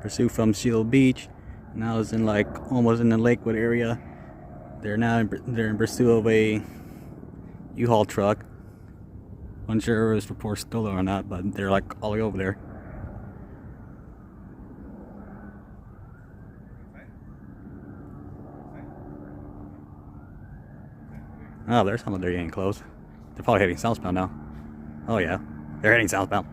Pursuit from Seal Beach. Now it's in like almost in the Lakewood area. They're in pursuit of a U-Haul truck. Unsure if this report's still or not, but they're like all the way over there. Oh, there's someone they're getting close. They're probably heading southbound now. Oh yeah, they're heading southbound.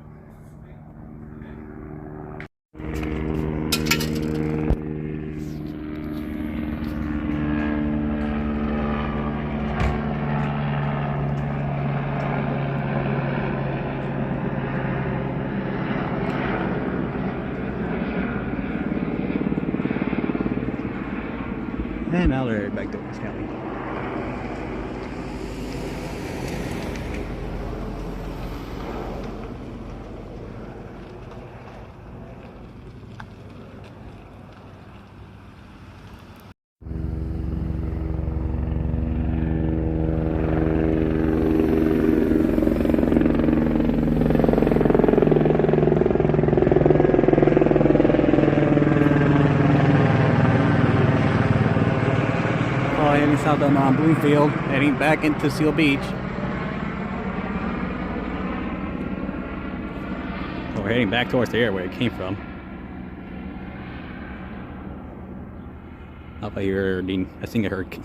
And now they're back to Orange County. Heading southbound on Bloomfield, heading back into Seal Beach. So we're heading back towards the area where it came from. Up here, I think I heard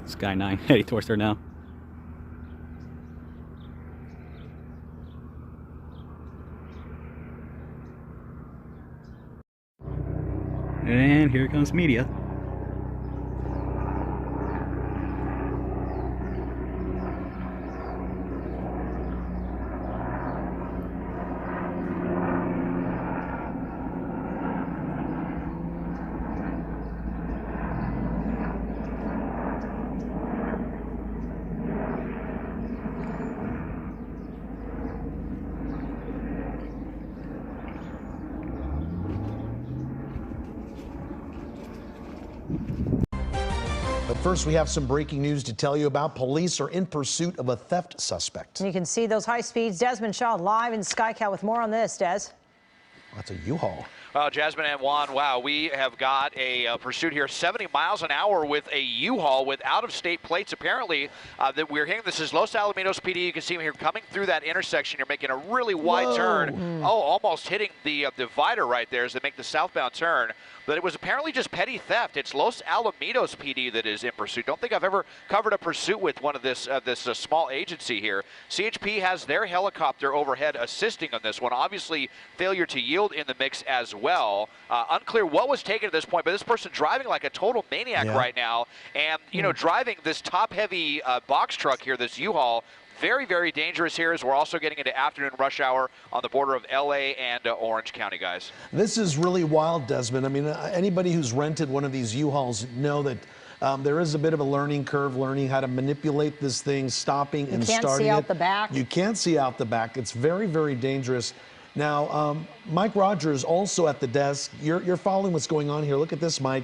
Sky 9 heading towards there now. And here comes media. But first, we have some breaking news to tell you about. Police are in pursuit of a theft suspect. You can see those high speeds. Desmond Shaw live in SkyCal with more on this, Des. That's a U-Haul. Well, Jasmine and Juan, wow, we have got a pursuit here, 70 miles an hour with a U-Haul with out-of-state plates. Apparently, that we're hearing this is Los Alamitos PD. You can see them here coming through that intersection. You're making a really wide turn. Oh, almost hitting the divider right there as they make the southbound turn. But it was apparently just petty theft. It's Los Alamitos PD that is in pursuit. Don't think I've ever covered a pursuit with one of this small agency here. CHP has their helicopter overhead assisting on this one. Obviously, failure to yield in the mix as well. Unclear what was taken at this point, but this person driving like a total maniac right now. And, you know, driving this top-heavy box truck here, this U-Haul, very, very dangerous here as we're also getting into afternoon rush hour on the border of LA and Orange County, guys. This is really wild, Desmond. I mean, anybody who's rented one of these U-Hauls know that there is a bit of a learning curve, learning how to manipulate this thing, stopping and starting it. You can't see out the back. You can't see out the back. It's very, very dangerous. Now, Mike Rogers also at the desk. You're following what's going on here. Look at this, Mike.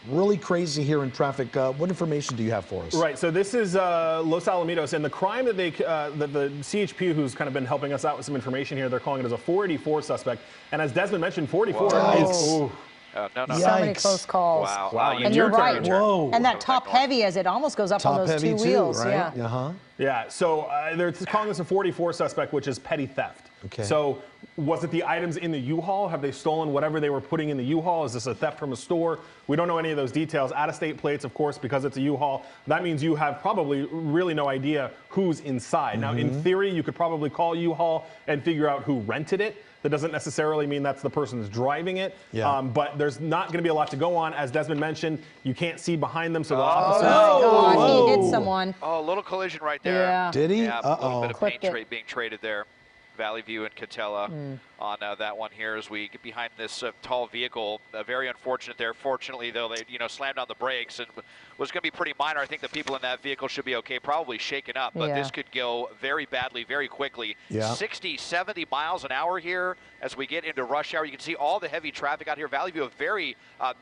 Really crazy here in traffic. What information do you have for us? Right, so this is Los Alamitos, and the crime that that the CHP, who's kind of been helping us out with some information here, they're calling it as a 484 suspect. And as Desmond mentioned, 44 is... No. So many close calls. Wow. And you're right. Whoa. And that top heavy as it almost goes up on those two wheels. Right? Yeah. Yeah, so they're calling this a 484 suspect, which is petty theft. Okay. So was it the items in the U-Haul? Have they stolen whatever they were putting in the U-Haul? Is this a theft from a store? We don't know any of those details. Out-of-state plates, of course, because it's a U-Haul. That means you have probably really no idea who's inside. Now, in theory, you could probably call U-Haul and figure out who rented it. That doesn't necessarily mean that's the person who's driving it. Yeah. But there's not going to be a lot to go on. As Desmond mentioned, you can't see behind them, so the officers... Oh, my God, he hit someone. Oh, a little collision right there. Yeah. Did he? Yeah, a little bit of paint being traded there. Valley View and Catella on that one here as we get behind this tall vehicle. Very unfortunate there. Fortunately, though, they slammed on the brakes and was going to be pretty minor. I think the people in that vehicle should be okay, probably shaken up, but this could go very badly, very quickly. 60, 70 miles an hour here as we get into rush hour. You can see all the heavy traffic out here. Valley View, a very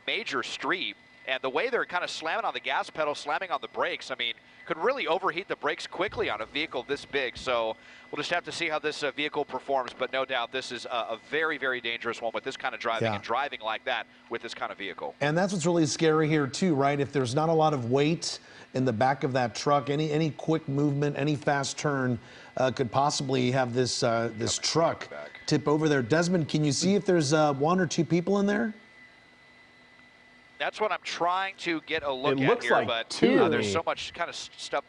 major street. And the way they're kind of slamming on the gas pedal, slamming on the brakes, I mean, could really overheat the brakes quickly on a vehicle this big. So we'll just have to see how this vehicle performs. But no doubt this is a very, very dangerous one with this kind of driving and driving like that with this kind of vehicle. And that's what's really scary here too, right? If there's not a lot of weight in the back of that truck, any quick movement, any fast turn could possibly have this this truck tip over there. Desmond, can you see if there's 1 or 2 people in there? That's what I'm trying to get a look It at looks here, like but 2 there's so much kind of stuff.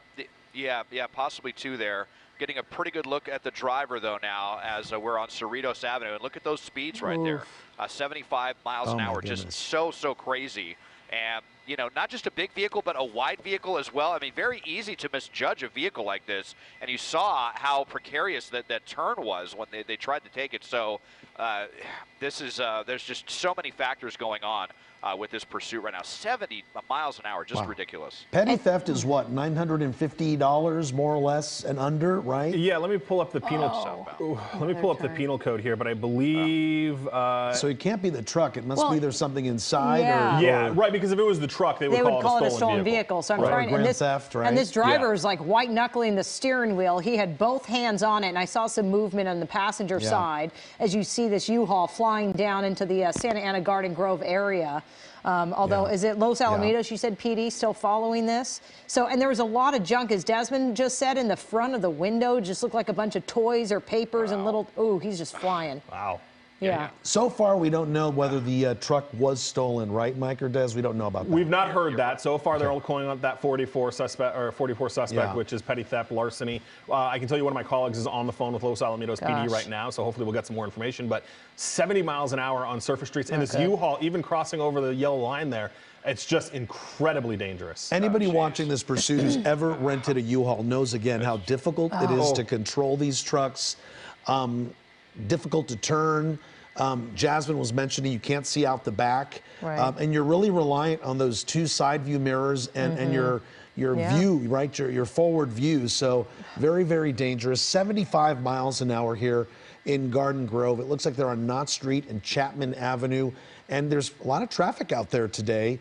Yeah, possibly 2 there. Getting a pretty good look at the driver though now as we're on Cerritos Avenue, and look at those speeds right there. 75 miles an hour, just so crazy. And you know, not just a big vehicle, but a wide vehicle as well. I mean, very easy to misjudge a vehicle like this. And you saw how precarious that turn was when they tried to take it. So this is there's just so many factors going on with this pursuit right now. 70 miles an hour, just ridiculous. Petty theft is what, $950 more or less and under, right? Yeah, let me pull up the penal. Let me pull up the penal code here, but I believe. So it can't be the truck. It must be there's something inside. Yeah, right. Because if it was the truck, they would call it a stolen vehicle. So I'm trying. Grand theft, right? And this driver is like white knuckling the steering wheel. He had both hands on it, and I saw some movement on the passenger side as you see this U-Haul flying down into the Santa Ana Garden Grove area. Although, is it Los Alamitos, you said, PD, still following this? So, and there was a lot of junk, as Desmond just said, in the front of the window. Just looked like a bunch of toys or papers and little, he's just flying. Wow. Yeah. So far, we don't know whether the truck was stolen, right, Mike or Des? We don't know about that. We've not heard that. So far, they're all calling out that 44 suspect, which is petty theft, larceny. I can tell you one of my colleagues is on the phone with Los Alamitos PD right now, so hopefully we'll get some more information. But 70 miles an hour on surface streets, and this U-Haul, even crossing over the yellow line there, it's just incredibly dangerous. Anybody watching this pursuit who's ever rented a U-Haul knows, again, how difficult it is to control these trucks, difficult to turn. Jasmine was mentioning you can't see out the back, and you're really reliant on those 2 side view mirrors and your view, right? Your forward view. So very, very dangerous. 75 miles an hour here in Garden Grove. It looks like they're on Knott Street and Chapman Avenue, and there's a lot of traffic out there today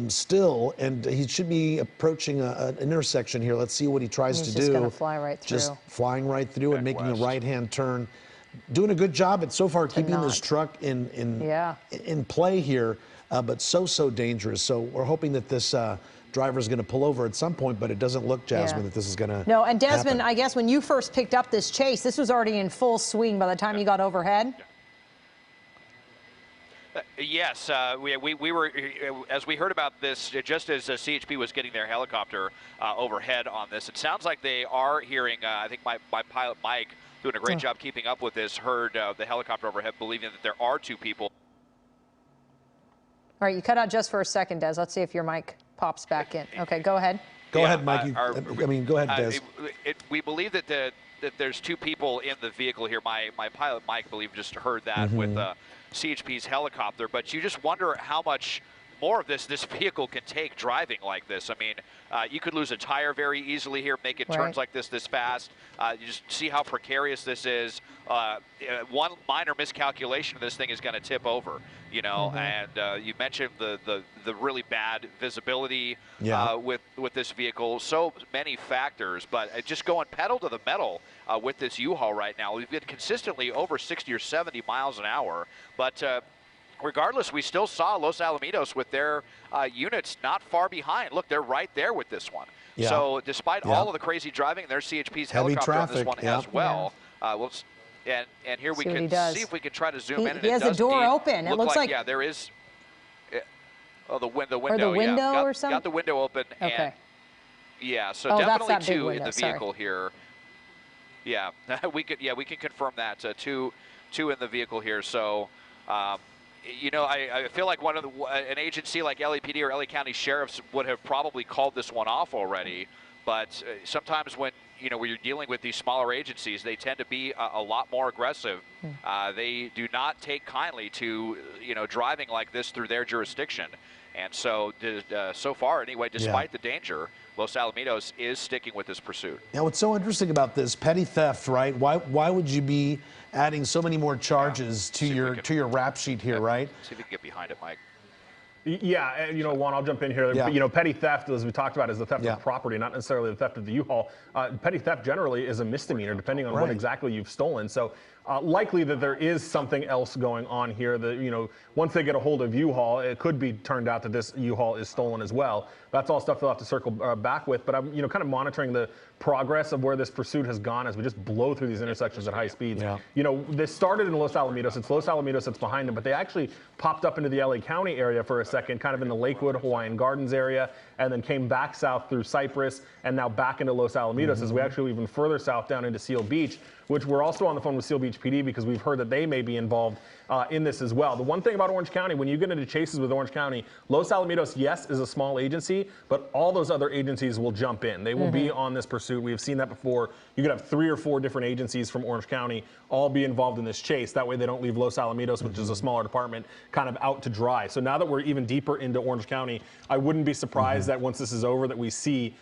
still, and he should be approaching an intersection here. Let's see what he tries to do. He's just going to fly right through. Just flying right through and making a right-hand turn. Doing a good job at so far keeping this truck in play here, but so dangerous. So we're hoping that this driver is going to pull over at some point, but it doesn't look, Jasmine, that this is going to No, and Desmond, happen. I guess when you first picked up this chase, this was already in full swing by the time you got overhead? Yes, we were, as we heard about this, just as CHP was getting their helicopter overhead on this, it sounds like they are hearing, I think my pilot, Mike, doing a great job keeping up with this, heard the helicopter overhead, believing that there are 2 people. All right, you cut out just for a second, Des. Let's see if your mic pops back in. Okay, go ahead. Go ahead, Mike. Go ahead, Des. We believe that that there's 2 people in the vehicle here. My pilot, Mike, believe just heard that with CHP's helicopter, but you just wonder how much more of this vehicle can take driving like this. I mean, you could lose a tire very easily here, making turns like this fast. You just see how precarious this is. One minor miscalculation of this thing is going to tip over, you know. And you mentioned the really bad visibility with this vehicle. So many factors, but just going pedal to the metal with this U-Haul right now. We've been consistently over 60 or 70 miles an hour, but regardless, we still saw Los Alamitos with their units not far behind. Look, they're right there with this one. So despite all of the crazy driving, there's CHP's helicopter on this one as well. And here we can see if we can try to zoom in. And he has the door open. It looks like there is. Oh, the window. Or the window or something? Got the window open. Okay. And, so definitely 2 in the vehicle Sorry. here. Yeah, we can confirm that 2 in the vehicle here. So. You know, I feel like an agency like LAPD or LA County Sheriffs would have probably called this one off already. But sometimes when you're dealing with these smaller agencies, they tend to be a lot more aggressive. They do not take kindly to driving like this through their jurisdiction. And so so far anyway, despite the danger, Los Alamitos is sticking with this pursuit. Now, what's so interesting about this petty theft, right? Why would you be adding so many more charges to your rap sheet here, right? See if we can get behind it, Mike. Yeah, and, you know, Juan, I'll jump in here. Yeah. You know, petty theft, as we talked about, is the theft Yeah. of property, not necessarily the theft of the U-Haul. Petty theft generally is a misdemeanor, depending on what Right. exactly you've stolen. So likely that there is something else going on here. That, you know, once they get a hold of U-Haul, it could be turned out that this U-Haul is stolen as well. That's all stuff they'll have to circle back with. But I'm, you know, kind of monitoring the progress of where this pursuit has gone as we just blow through these intersections at high speeds. Yeah. You know, this started in Los Alamitos. It's Los Alamitos that's behind them, but they actually popped up into the LA County area for a second, kind of in the Lakewood, Hawaiian Gardens area, and then came back south through Cypress and now back into Los Alamitos as we actually even further south down into Seal Beach, which we're also on the phone with Seal Beach PD because we've heard that they may be involved in this as well. The one thing about Orange County, when you get into chases with Orange County, Los Alamitos, yes, is a small agency, but all those other agencies will jump in. They will be on this pursuit. We have seen that before. You could have 3 or 4 different agencies from Orange County all be involved in this chase. That way they don't leave Los Alamitos, which is a smaller department, kind of out to dry. So now that we're even deeper into Orange County, I wouldn't be surprised that once this is over that we see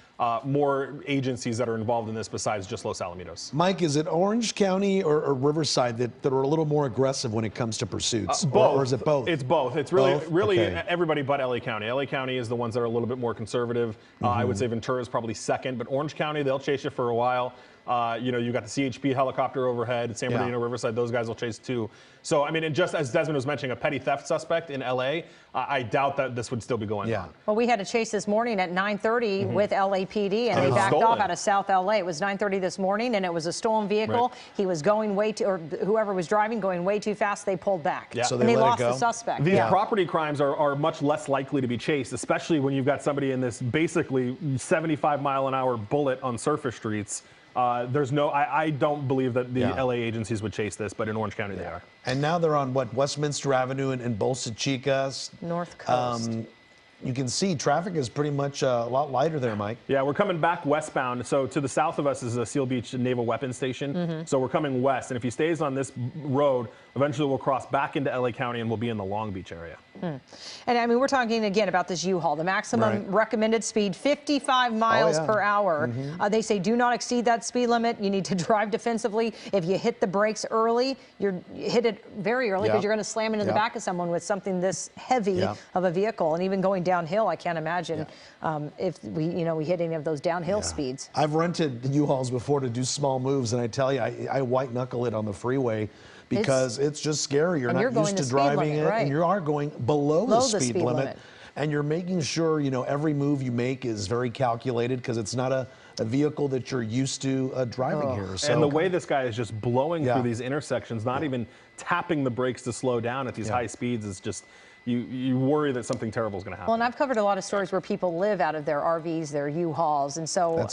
more agencies that are involved in this besides just Los Alamitos. Mike, is it Orange County or Riverside that are a little more aggressive when it comes to pursuits? Both. Or is it both? It's both. It's really, Both? really Okay. everybody but LA County. LA County is the ones that are a little bit more conservative. I would say Ventura is probably second, but Orange County, they'll chase you for a while. You know, you got the CHP helicopter overhead, San Bernardino, Riverside, those guys will chase too. So, I mean, and just as Desmond was mentioning, a petty theft suspect in LA, I doubt that this would still be going on. Well, we had a chase this morning at 9:30 with LAPD, and they backed stolen. off out of South LA. It was 9:30 this morning, and it was a stolen vehicle. Right. He was going way too, or whoever was driving, going way too fast. They pulled back. Yeah. So and they they let it lost go? the suspect. These Yeah. property crimes are much less likely to be chased, especially when you've got somebody in this basically 75-mile-an-hour bullet on surface streets. There's no, I don't believe that the LA agencies would chase this, but in Orange County they are. And now they're on what, Westminster Avenue and Bolsa Chica. North Coast. You can see traffic is pretty much a lot lighter there, Mike. Yeah, we're coming back westbound. So to the south of us is a Seal Beach Naval Weapons Station. So we're coming west, and if he stays on this road, eventually we'll cross back into LA County and we'll be in the Long Beach area. And I mean, we're talking again about this U-Haul. The maximum recommended speed, 55 miles per hour. They say do not exceed that speed limit. You need to drive defensively. If you hit the brakes early, you hit it very early because you're going to slam into the back of someone with something this heavy of a vehicle. And even going downhill, I can't imagine if we hit any of those downhill speeds. I've rented U-Hauls before to do small moves, and I tell you, I white knuckle it on the freeway because it's just scary. You're not used to driving it, and you are going below the speed limit. And you're making sure, you know, every move you make is very calculated because it's not a vehicle that you're used to driving here. So, and the way this guy is just blowing through these intersections, not even tapping the brakes to slow down at these high speeds, is just, you worry that something terrible is going to happen. Well, and I've covered a lot of stories where people live out of their RVs, their U-Hauls, and so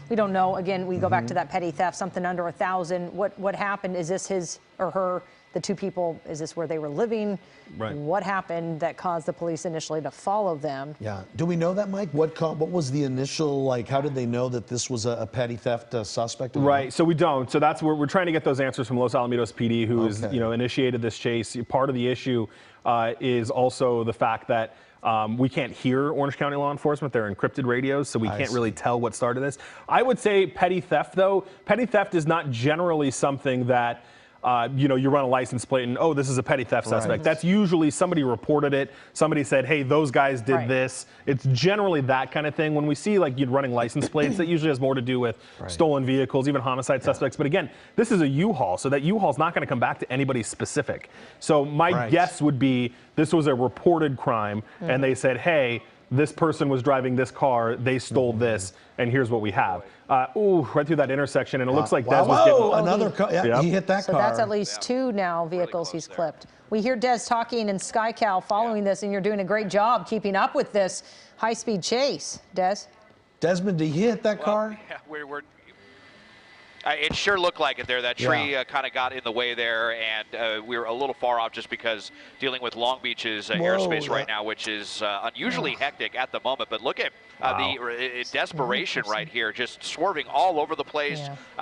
we don't know. Again, we go back to that petty theft, something under 1,000. What happened? Is this his or her? The two people, is this where they were living? Right. What happened that caused the police initially to follow them? Yeah. Do we know that, Mike? What was the initial, like, how did they know that this was a petty theft suspect? Right. So we don't. So that's where we're trying to get those answers from Los Alamitos PD, who has, you know, initiated this chase. Part of the issue is also the fact that we can't hear Orange County law enforcement. They're encrypted radios, so we can't really tell what started this. I would say petty theft, though. Petty theft is not generally something that you know, you run a license plate and, oh, this is a petty theft suspect. That's usually somebody reported it. Somebody said, hey, those guys did this. It's generally that kind of thing. When we see like you're running license plates, that usually has more to do with stolen vehicles, even homicide suspects. But again, this is a U-Haul, so that U-Haul is not going to come back to anybody specific. So my guess would be this was a reported crime, and they said, hey, this person was driving this car, they stole this, and here's what we have. Right through that intersection, and it looks like Des was getting... another car. He hit that car. So that's at least 2 now vehicles he's clipped. We hear Des talking in SkyCal following this, and you're doing a great job keeping up with this high-speed chase. Des? Desmond, did he hit that car? Yeah, it sure looked like it there. That tree kind of got in the way there, and we were a little far off just because dealing with Long Beach's airspace right now, which is unusually hectic at the moment. But look at the desperation right here, just swerving all over the place.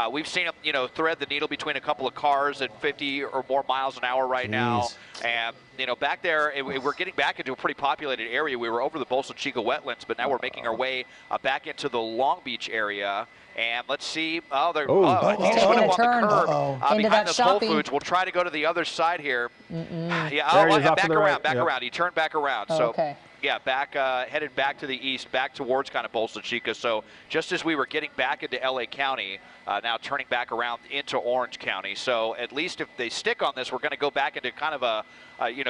We've seen him, you know, thread the needle between a couple of cars at 50 or more miles an hour right now. And, you know, back there, we're getting back into a pretty populated area. We were over the Bolsa Chica wetlands, but now we're making our way back into the Long Beach area. And let's see. He's he's put him on gonna the turn curb into behind that this shopping. Whole Foods. We'll try to go to the other side here. Yeah, There he is, off to back the around, right. back Yep. around. He turned back around. Oh, So, okay. yeah, headed back to the east, back towards kind of Bolsa Chica. So just as we were getting back into LA County, now turning back around into Orange County. So at least if they stick on this, we're going to go back into kind of a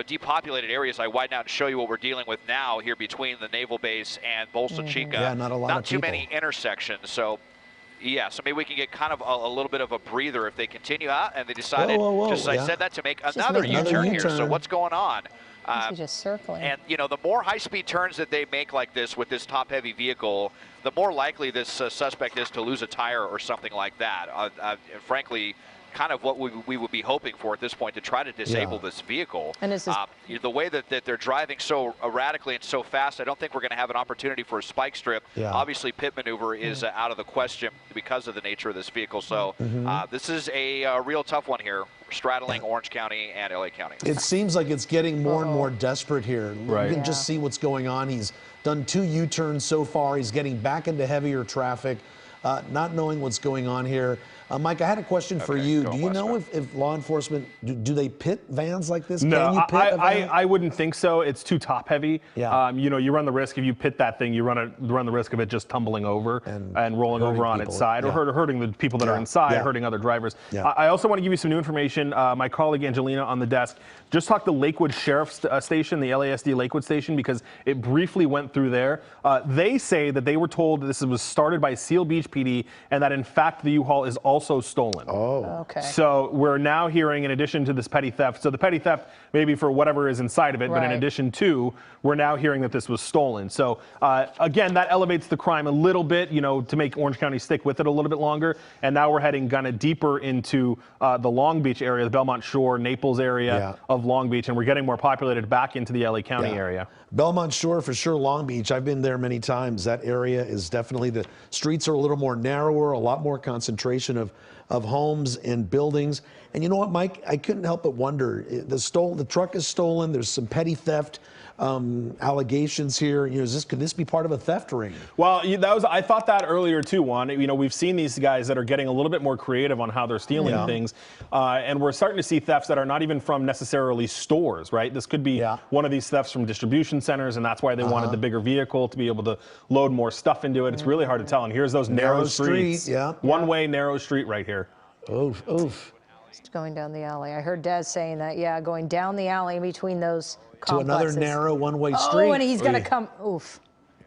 depopulated areas. I widen out and show you what we're dealing with now here between the naval base and Bolsa Chica. Yeah, not a lot of too people. many intersections. So yeah, so maybe we can get kind of a little bit of a breather if they continue out and they decided, Whoa, just as yeah. I said that, to make another make another U-turn here. So U-turn. what's going on? He's just circling. And, the more high-speed turns that they make like this with this top-heavy vehicle, the more likely this suspect is to lose a tire or something like that. Frankly, kind of what we would be hoping for at this point to try to disable this vehicle. And is this the way that they're driving so erratically and so fast, I don't think we're going to have an opportunity for a spike strip. Yeah. Obviously, pit maneuver is out of the question because of the nature of this vehicle. So this is a real tough one here, straddling Orange County and LA County. It seems like it's getting more and more desperate here. Right. You can just see what's going on. He's done 2 U-turns so far. He's getting back into heavier traffic, not knowing what's going on here. Mike, I had a question for you. Do you know if law enforcement, do they pit vans like this? No, Can you pit a van? I wouldn't think so. It's too top heavy. Yeah. You run the risk if you pit that thing, you run the risk of it just tumbling over and rolling over on its side or hurting the people that are inside, hurting other drivers. Yeah. I also want to give you some new information. My colleague Angelina on the desk just talked to Lakewood Sheriff's Station, the LASD Lakewood Station, because it briefly went through there. They say that they were told this was started by Seal Beach PD and that in fact the U-Haul is also stolen. Okay. So we're now hearing, in addition to this petty theft, so the petty theft maybe for whatever is inside of it, but in Right. addition to, we're now hearing that this was stolen. So again, that elevates the crime a little bit, to make Orange County stick with it a little bit longer. And now we're heading kind of deeper into the Long Beach area, the Belmont Shore, Naples area of Long Beach, and we're getting more populated back into the LA County area. Belmont Shore for sure, Long Beach. I've been there many times. That area is definitely, the streets are a little more narrower, a lot more concentration of homes and buildings. And you know what, Mike? I couldn't help but wonder. The truck is stolen. There's some petty theft allegations here. Could this be part of a theft ring? Well, I thought that earlier too, Juan. We've seen these guys that are getting a little bit more creative on how they're stealing things, and we're starting to see thefts that are not even from necessarily stores, right? This could be one of these thefts from distribution centers, and that's why they wanted the bigger vehicle to be able to load more stuff into it. It's really hard to tell. And here's those narrow streets, one-way narrow street right here. Oof, oof. Just going down the alley. I heard Des saying that, going down the alley between those complexes. To another narrow one-way street. Oh, and he's going to come,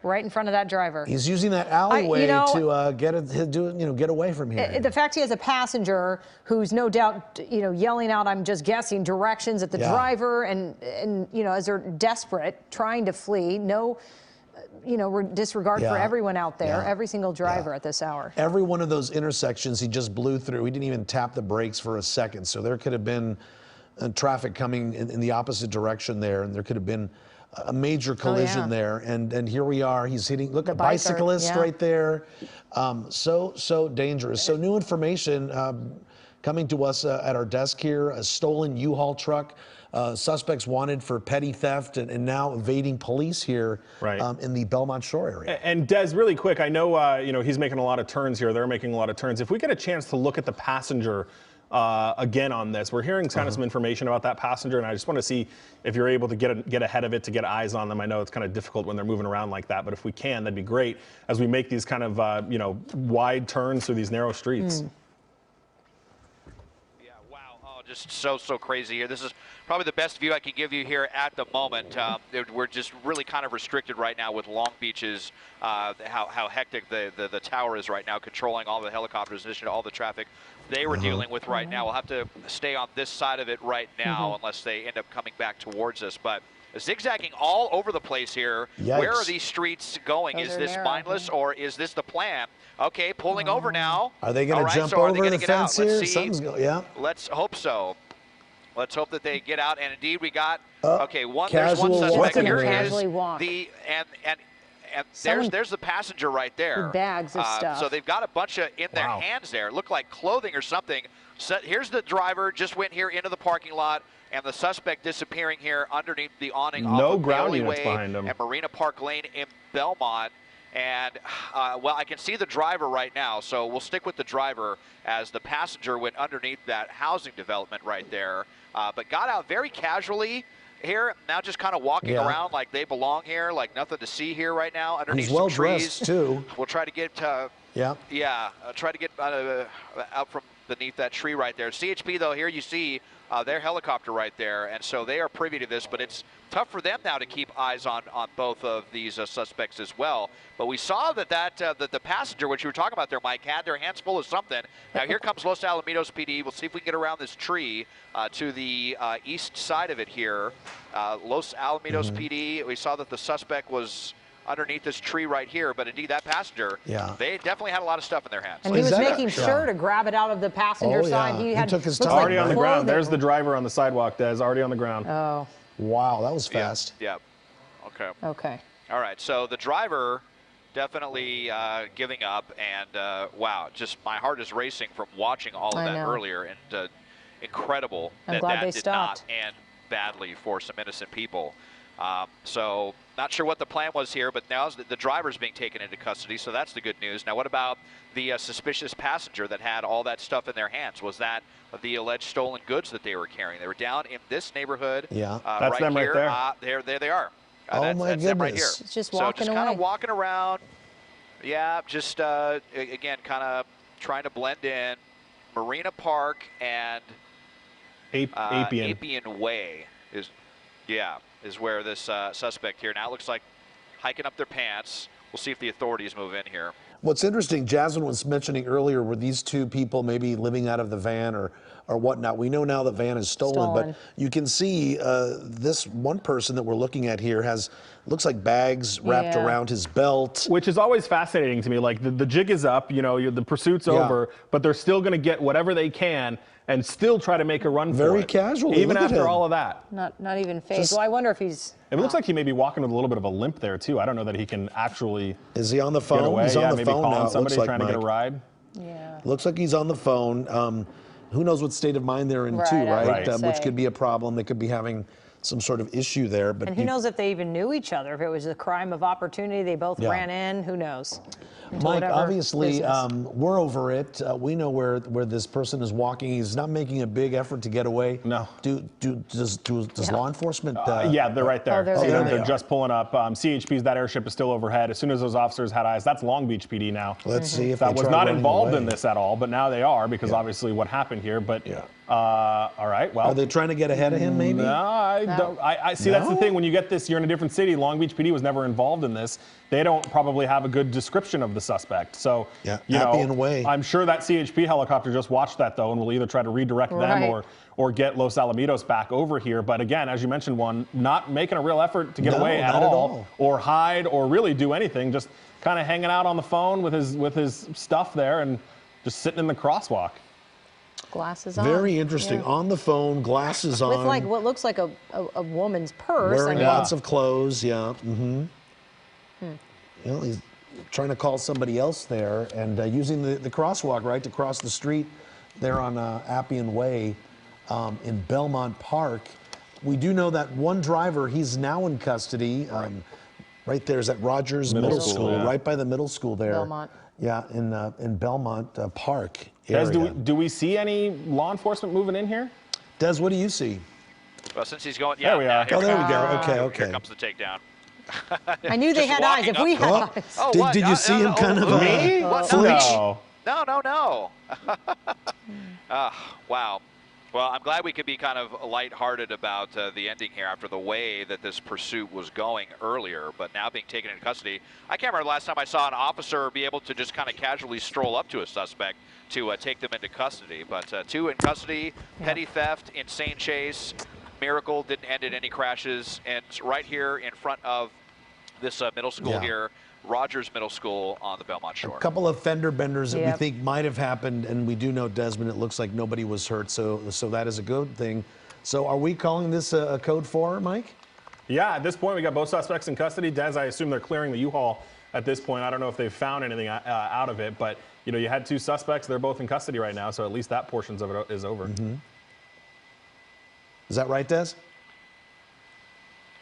right in front of that driver. He's using that alleyway to get away from here. The fact he has a passenger who's no doubt, yelling out, I'm just guessing, directions at the driver, and as they're desperate, trying to flee. No, disregard for everyone out there, every single driver at this hour. Every one of those intersections he just blew through. He didn't even tap the brakes for a second. So there could have been traffic coming in the opposite direction there, and there could have been a major collision there. And here we are. He's hitting. Look, a bicyclist right there. So dangerous. So new information coming to us at our desk here. A stolen U-Haul truck. Suspects wanted for petty theft and now evading police here in the Belmont Shore area. And Des, really quick, I know he's making a lot of turns here. They're making a lot of turns. If we get a chance to look at the passenger again on this, we're hearing kind of some information about that passenger, and I just want to see if you're able to get ahead of it, to get eyes on them. I know it's kind of difficult when they're moving around like that, but if we can, that'd be great as we make these kind of wide turns through these narrow streets. Just so crazy here. This is probably the best view I can give you here at the moment. We're just really kind of restricted right now with Long Beach's how hectic the tower is right now, controlling all the helicopters, in addition to all the traffic they were dealing with right now. We'll have to stay on this side of it right now unless they end up coming back towards us. But zigzagging all over the place here. Yikes. Where are these streets going? Is this mindless or is this the plan? Okay, pulling over now. Are they going to jump over the fence here? Something's going. Let's hope so. Let's hope that they get out. And indeed, we got there's one casual suspect. walking Here around. is there's the passenger right there. With bags of stuff. So they've got a bunch of in their hands there. Look like clothing or something. So here's the driver, just went here into the parking lot, and the suspect disappearing here underneath the awning. No off of ground Bailey units Way behind him. and Marina Park Lane in Belmont. And, well, I can see the driver right now, so we'll stick with the driver as the passenger went underneath that housing development right there, but got out very casually here, now just kind of walking around like they belong here, like nothing to see here right now underneath He's well some trees. dressed too. We'll try to get try to get out from beneath that tree right there. CHP, though, here you see their helicopter right there, and so they are privy to this, but it's tough for them now to keep eyes on both of these suspects as well. But we saw that the passenger, which you were talking about there, Mike, had their hands full of something. Now here comes Los Alamitos PD. We'll see if we can get around this tree to the east side of it here. Los Alamitos PD, we saw that the suspect was underneath this tree right here, but indeed that passenger, they definitely had a lot of stuff in their hands. And he was making sure to grab it out of Oh, the passenger side. yeah. He had took his looks time. like Already on the ground. clothing. There's the driver on the sidewalk, Des, already on the ground. Oh, Wow, that was fast. Yeah. Okay. okay. All right. So the driver definitely giving up, and wow, just my heart is racing from watching all of I that know. earlier, and incredible I'm that glad that they did stopped. not end badly for some innocent people. So not sure what the plan was here, but now the driver's being taken into custody, so that's the good news. Now what about the suspicious passenger that had all that stuff in their hands? Was that the alleged stolen goods that they were carrying? They were down in this neighborhood. Yeah. That's them right here. There they are. Oh, my that's them right here. goodness. It's just So walking just kind away. of walking around. Yeah, just again, kind of trying to blend in. Marina Park and Appian. Appian Way is where this suspect here. Now it looks like hiking up their pants. We'll see if the authorities move in here. What's interesting, Jasmine was mentioning earlier, were these two people maybe living out of the van or whatnot? We know now the van is stolen. But you can see this one person that we're looking at here looks like bags wrapped around his belt. Which is always fascinating to me. Like the jig is up, the pursuit's over, but they're still going to get whatever they can and still try to make a run for it. Very casually. Even Look at after him. all of that. Not even phased. Well, I wonder if he's. It looks like he may be walking with a little bit of a limp there too. I don't know that he can actually Is he on the get phone? away. He's on the maybe phone calling now. It somebody looks like trying to get a Mike. ride. Yeah. Looks like he's on the phone. Who knows what state of mind they're in Right, too, I was right? gonna Which say. could be a problem. They could be having some sort of issue there. But And who knows if they even knew each other? If it was a crime of opportunity, they both ran in. Who knows? Into Mike, whatever obviously, business. we're over it. We know where this person is walking. He's not making a big effort to get away. No. Does law enforcement? Yeah, they're right there. Oh, there See, they are. they're just pulling up. CHP's, that airship is still overhead. As soon as those officers had eyes, that's Long Beach PD now. Let's see if That they was try not running involved in away. this at all, but now they are because obviously what happened here. But all right, well. Are they trying to get ahead of him? Maybe. No, I don't. I see. That's the No? thing. When you get this, you're in a different city. Long Beach PD was never involved in this. They don't probably have a good description of the suspect. So, Yeah, you Appian know, Way. I'm sure that CHP helicopter just watched that though, and will either try to redirect them Right. or get Los Alamitos back over here. But again, as you mentioned, one not making a real effort to get No, away not at all. or hide, or really do anything. Just kind of hanging out on the phone with his stuff there, and just sitting in the crosswalk. Glasses on. Very interesting. Yeah. On the phone, glasses on. With like what looks like a woman's purse. Wearing I mean, lots of clothes, yeah. Mm-hmm. You know, he's trying to call somebody else there and using the crosswalk, right, to cross the street there on Appian Way in Belmont Park. We do know that one driver, he's now in custody. Right there is at Rogers Middle School, yeah. right by the middle school there. Belmont. Yeah, in Belmont Park Guys, area. do we see any law enforcement moving in here? Des, what do you see? Well, since he's going, There we are. here Oh, there we comes- go. Okay, Here okay. comes the takedown. I knew they Just had eyes. walking If we up- had Oh, eyes. Oh, Did- what? did you see him kind of, Me? What? No. No. Wow. Well, I'm glad we could be kind of lighthearted about the ending here after the way that this pursuit was going earlier, but now being taken into custody. I can't remember the last time I saw an officer be able to just kind of casually stroll up to a suspect to take them into custody. But two in custody, petty theft, insane chase, miracle, didn't end in any crashes, and right here in front of this middle school Yeah. here, Rogers Middle School on the Belmont Shore. A couple of fender benders that we Yep. think might have happened, and we do know, Desmond, it looks like nobody was hurt, so that is a good thing. So are we calling this a code 4, Mike? Yeah, at this point, we got both suspects in custody. Des, I assume they're clearing the U-Haul at this point. I don't know if they've found anything out of it, but you had two suspects. They're both in custody right now, so at least that portion of it is over. Is that right, Des?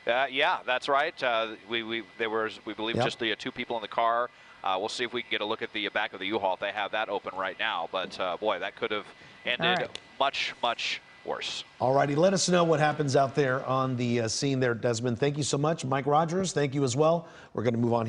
Yeah, that's right. There was, we believe, Yep. just the 2 people in the car. We'll see if we can get a look at the back of the U-Haul if they have that open right now. But boy, that could have ended right. much, much worse. All righty, let us know what happens out there on the scene there, Desmond. Thank you so much. Mike Rogers, thank you as well. We're going to move on here.